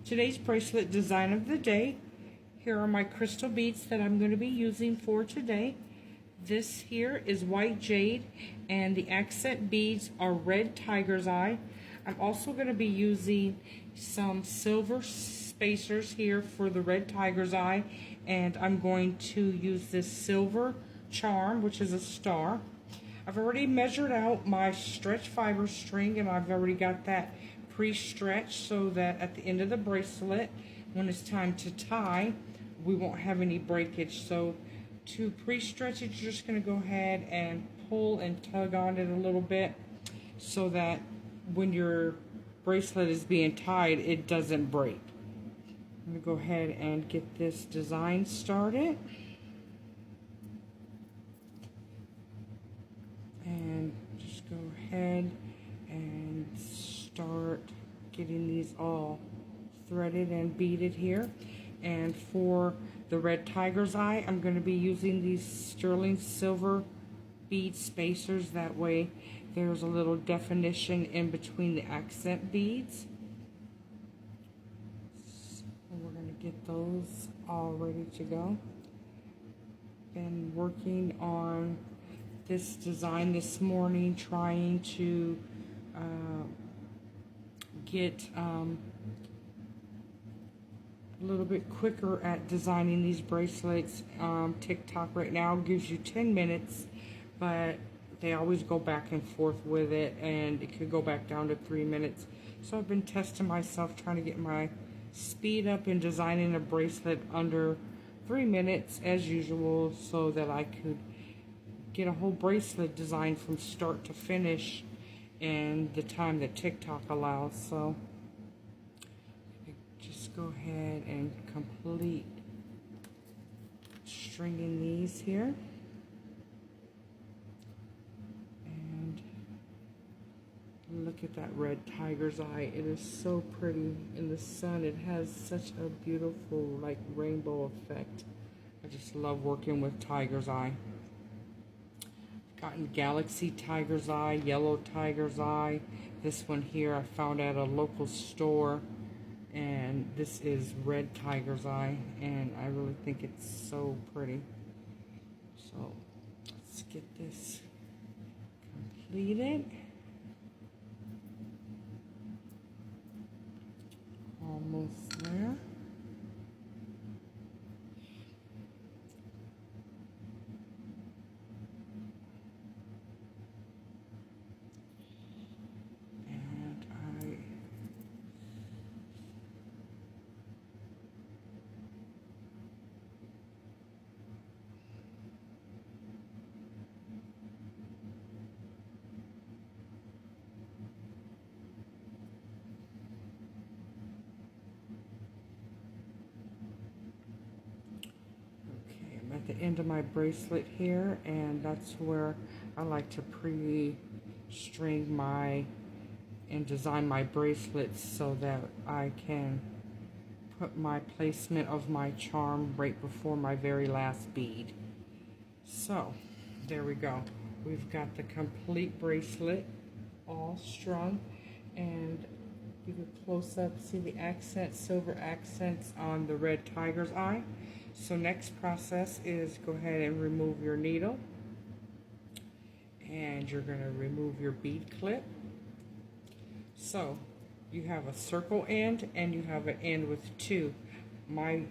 Today's bracelet design of the day. Here are my crystal beads that I'm going to be using for today. This here is white jade, and the accent beads are red tiger's eye. I'm also going to be using some silver spacers here for the red tiger's eye, and I'm going to use this silver charm, which is a star. I've already measured out my stretch fiber string, and I've already got that pre-stretched so that at the end of the bracelet, when it's time to tie, we won't have any breakage. So to pre-stretch it, you're just going to go ahead and pull and tug on it a little bit so that when your bracelet is being tied, it doesn't break. I'm going to go ahead and get this design started. And just go ahead and start getting these all threaded and beaded here. And for the red tiger's eye, I'm going to be using these sterling silver bead spacers. That way there's a little definition in between the accent beads. So we're going to get those all ready to go. Been working on this design this morning, trying to get a little bit quicker at designing these bracelets. TikTok right now gives you 10 minutes, but they always go back and forth with it, and it could go back down to 3 minutes. So I've been testing myself, trying to get my speed up in designing a bracelet under 3 minutes as usual, so that I could get a whole bracelet design from start to finish in the time that TikTok allows. So just go ahead and complete stringing these here. And look at that red tiger's eye. It is so pretty in the sun. It has such a beautiful like rainbow effect. I just love working with tiger's eye. Gotten galaxy tiger's eye, yellow tiger's eye. This one here I found at a local store, and this is red tiger's eye, and I really think it's so pretty. So let's get this completed. Almost there. At the end of my bracelet here, and that's where I like to pre-string my and design my bracelets so that I can put my placement of my charm right before my very last bead. So there we go. We've got the complete bracelet all strung, and you can close up, see the accent, silver accents on the red tiger's eye. So next process is go ahead and remove your needle, and you're going to remove your bead clip. So you have a circle end and you have an end with two. My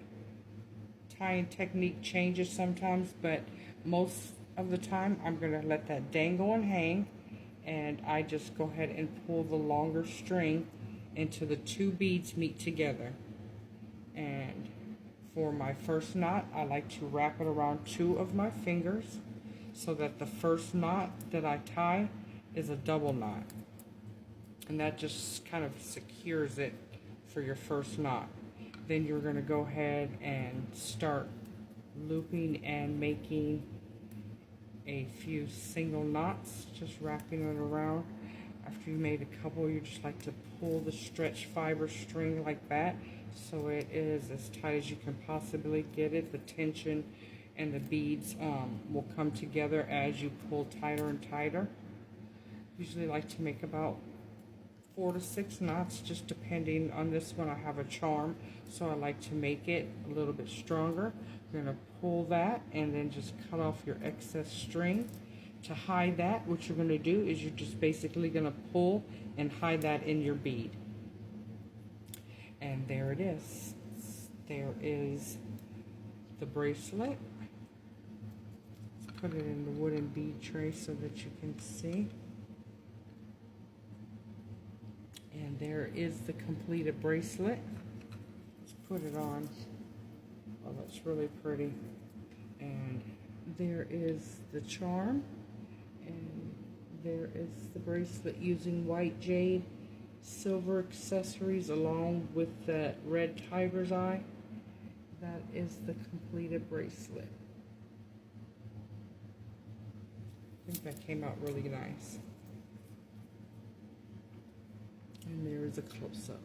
tying technique changes sometimes, but most of the time I'm going to let that dangle and hang, and I just go ahead and pull the longer string until the two beads meet together. And for my first knot, I like to wrap it around two of my fingers so that the first knot that I tie is a double knot. And that just kind of secures it for your first knot. Then you're going to go ahead and start looping and making a few single knots, just wrapping it around. After you made a couple, you just like to pull the stretch fiber string like that, so it is as tight as you can possibly get it. The tension and the beads will come together as you pull tighter and tighter. Usually like to make about 4 to 6 knots, just depending on this one. I have a charm, so I like to make it a little bit stronger. You're going to pull that and then just cut off your excess string. To hide that, what you're going to do is you're just basically going to pull and hide that in your bead. And there it is. There is the bracelet. Let's put it in the wooden bead tray so that you can see. And there is the completed bracelet. Let's put it on. Oh, that's really pretty. And there is the charm. And there is the bracelet using white jade, silver accessories along with that red tiger's eye. That is the completed bracelet. I think that came out really nice. And there is a close-up.